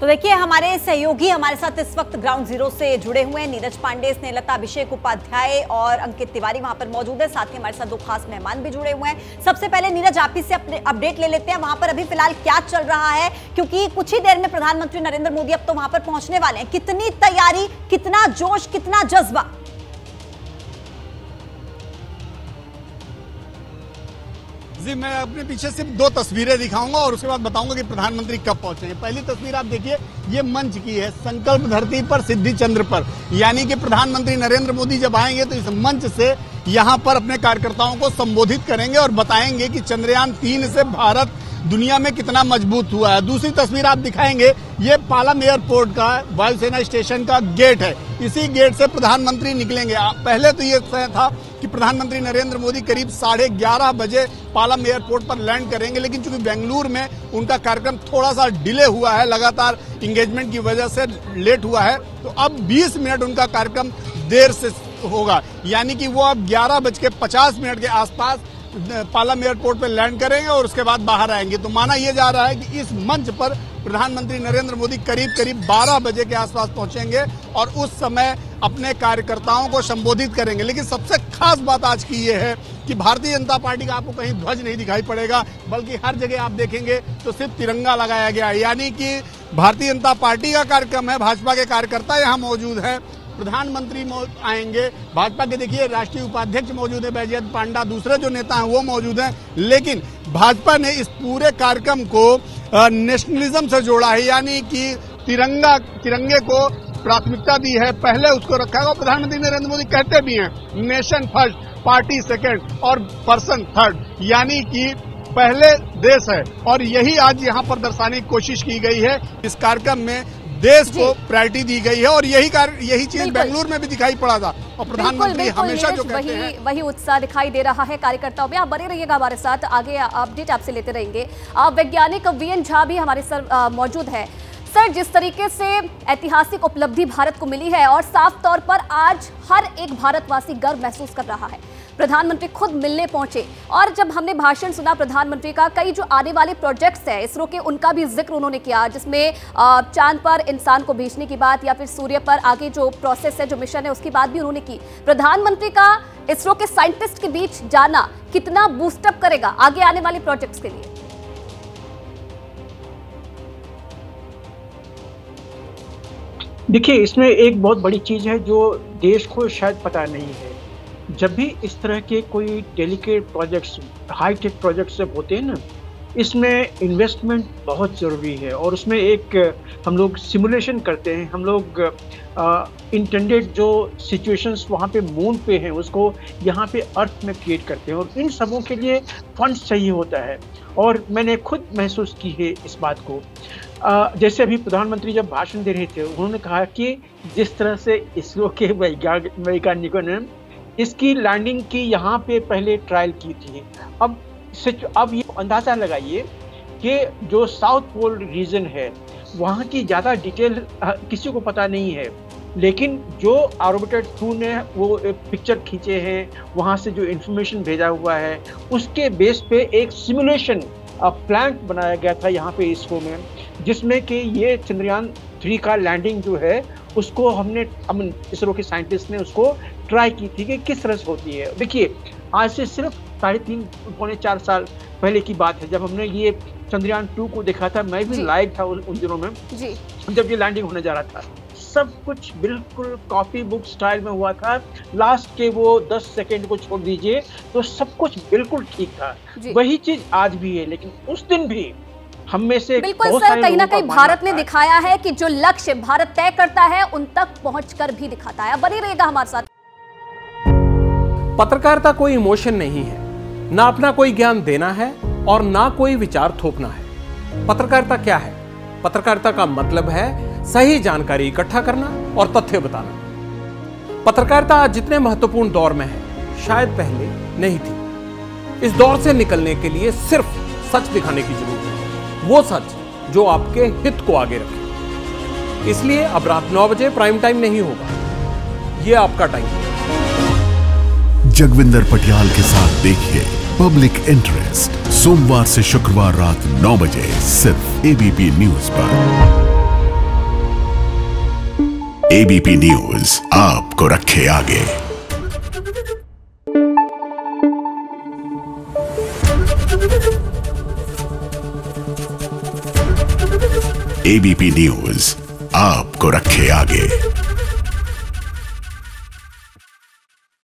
तो देखिए, हमारे सहयोगी हमारे साथ इस वक्त ग्राउंड जीरो से जुड़े हुए हैं। नीरज पांडे, स्नेहलता अभिषेक उपाध्याय और अंकित तिवारी वहां पर मौजूद है। साथ ही हमारे साथ दो खास मेहमान भी जुड़े हुए हैं। सबसे पहले नीरज, आप ही से अपने अपडेट ले लेते हैं, वहां पर अभी फिलहाल क्या चल रहा है, क्योंकि कुछ ही देर में प्रधानमंत्री नरेंद्र मोदी अब तो वहां पर पहुंचने वाले हैं। कितनी तैयारी, कितना जोश, कितना जज्बा? जी, मैं अपने पीछे सिर्फ दो तस्वीरें दिखाऊंगा और उसके बाद बताऊंगा कि प्रधानमंत्री कब पहुंचे हैं। पहली तस्वीर आप देखिए, ये मंच की है, संकल्प धरती पर सिद्धि चंद्र पर, यानी कि प्रधानमंत्री नरेंद्र मोदी जब आएंगे तो इस मंच से यहां पर अपने कार्यकर्ताओं को संबोधित करेंगे और बताएंगे कि चंद्रयान 3 से भारत दुनिया में कितना मजबूत हुआ है। दूसरी तस्वीर आप दिखाएंगे, ये पालम एयरपोर्ट का, वायुसेना स्टेशन का गेट है। इसी गेट से प्रधानमंत्री निकलेंगे। पहले तो ये तय था कि प्रधानमंत्री नरेंद्र मोदी करीब 11:30 बजे पालम एयरपोर्ट पर लैंड करेंगे, लेकिन चूंकि बेंगलुरु में उनका कार्यक्रम थोड़ा सा डिले हुआ है, लगातार इंगेजमेंट की वजह से लेट हुआ है, तो अब 20 मिनट उनका कार्यक्रम देर से होगा, यानी कि वो अब 11:50 के आसपास पालम एयरपोर्ट पर लैंड करेंगे और उसके बाद बाहर आएंगे। तो माना यह जा रहा है कि इस मंच पर प्रधानमंत्री नरेंद्र मोदी करीब 12 बजे के आसपास पहुंचेंगे और उस समय अपने कार्यकर्ताओं को संबोधित करेंगे। लेकिन सबसे खास बात आज की ये है कि भारतीय जनता पार्टी का आपको कहीं ध्वज नहीं दिखाई पड़ेगा, बल्कि हर जगह आप देखेंगे तो सिर्फ तिरंगा लगाया गया है, यानी कि भारतीय जनता पार्टी का कार्यक्रम है। भाजपा के कार्यकर्ता यहाँ मौजूद हैं, प्रधानमंत्री आएंगे, भाजपा के देखिए राष्ट्रीय उपाध्यक्ष मौजूद है बैजयंत पांडा, दूसरे जो नेता हैं वो मौजूद हैं। लेकिन भाजपा ने इस पूरे कार्यक्रम को नेशनलिज्म से जोड़ा है, यानी कि तिरंगे को प्राथमिकता दी है, पहले उसको रखा है। और प्रधानमंत्री नरेंद्र मोदी कहते भी हैं, नेशन फर्स्ट, पार्टी सेकेंड और पर्सन थर्ड, यानी कि पहले देश है। और यही आज यहाँ पर दर्शाने की कोशिश की गई है। इस कार्यक्रम में देश को प्रायोरिटी दी गई है और यही चीज बेंगलुरु में भी दिखाई पड़ा था। और प्रधानमंत्री हमेशा जो कहते हैं, वही उत्साह दिखाई दे रहा है कार्यकर्ताओं में। आप बने रहिएगा हमारे साथ, आगे अपडेट आपसे लेते रहेंगे। वैज्ञानिक वीएन झा भी हमारे साथ मौजूद है। सर, जिस तरीके से ऐतिहासिक उपलब्धि भारत को मिली है और साफ तौर पर आज हर एक भारतवासी गर्व महसूस कर रहा है, प्रधानमंत्री खुद मिलने पहुंचे और जब हमने भाषण सुना प्रधानमंत्री का, कई जो आने वाले प्रोजेक्ट्स हैं इसरो के, उनका भी जिक्र उन्होंने किया, जिसमें चांद पर इंसान को भेजने की बात या फिर सूर्य पर आगे जो प्रोसेस है, जो मिशन है, उसकी बात भी उन्होंने की। प्रधानमंत्री का इसरो के साइंटिस्ट के बीच जाना कितना बूस्टअप करेगा आगे आने वाले प्रोजेक्ट्स के लिए? देखिए, इसमें एक बहुत बड़ी चीज है जो देश को शायद पता नहीं है। जब भी इस तरह के कोई डेलिकेट प्रोजेक्ट्स, हाईटेक प्रोजेक्ट्स जब होते हैं ना, इसमें इन्वेस्टमेंट बहुत ज़रूरी है और उसमें एक हम लोग सिमुलेशन करते हैं। हम लोग इंटेंडेड जो सिचुएशंस वहाँ पे मून पे हैं उसको यहाँ पे अर्थ में क्रिएट करते हैं और इन सबों के लिए फंड्स चाहिए होता है। और मैंने खुद महसूस की है इस बात को। जैसे अभी प्रधानमंत्री जब भाषण दे रहे थे, उन्होंने कहा कि जिस तरह से इसरो के वैज्ञानिकों ने इसकी लैंडिंग की यहाँ पे पहले ट्रायल की थी, अब ये अंदाज़ा लगाइए कि जो साउथ पोल रीजन है वहाँ की ज़्यादा डिटेल किसी को पता नहीं है, लेकिन जो ऑर्बिटर 2 ने वो पिक्चर खींचे हैं, वहाँ से जो इन्फॉर्मेशन भेजा हुआ है, उसके बेस पे एक सिमुलेशन प्लांट बनाया गया था यहाँ पे इसरो में, जिसमें कि ये चंद्रयान 3 का लैंडिंग जो है उसको इसरो के साइंटिस्ट ने उसको ट्राई की थी कि किस तरह से होती है। देखिए, आज से सिर्फ 3.5-4 साल पहले की बात है जब हमने ये चंद्रयान 2 को देखा था। मैं भी लाइव था उन दिनों में जी, जब ये लैंडिंग होने जा रहा था। सब कुछ बिल्कुल कॉपी बुक स्टाइल में हुआ था। लास्ट के वो 10 सेकेंड को छोड़ दीजिए तो सब कुछ बिल्कुल ठीक था। वही चीज आज भी है, लेकिन उस दिन भी हम में से बिल्कुल सर, कहीं ना कहीं भारत ने दिखाया है कि जो लक्ष्य भारत तय करता है उन तक पहुंचकर भी दिखाता है। बने रहिएगा हमारे साथ। पत्रकारिता कोई इमोशन नहीं है, ना अपना कोई ज्ञान देना है और ना कोई विचार थोपना है। पत्रकारिता क्या है? पत्रकारिता का मतलब है सही जानकारी इकट्ठा करना और तथ्य बताना। पत्रकारिता आज जितने महत्वपूर्ण दौर में है, शायद पहले नहीं थी। इस दौर से निकलने के लिए सिर्फ सच दिखाने की जरूरत है, वो सच जो आपके हित को आगे रखे। इसलिए अब रात 9 बजे प्राइम टाइम नहीं होगा, ये आपका टाइम है। जगविंदर पटियाल के साथ देखिए पब्लिक इंटरेस्ट, सोमवार से शुक्रवार रात 9 बजे सिर्फ एबीपी न्यूज पर। एबीपी न्यूज आपको रखे आगे। एबीपी न्यूज आपको रखे आगे।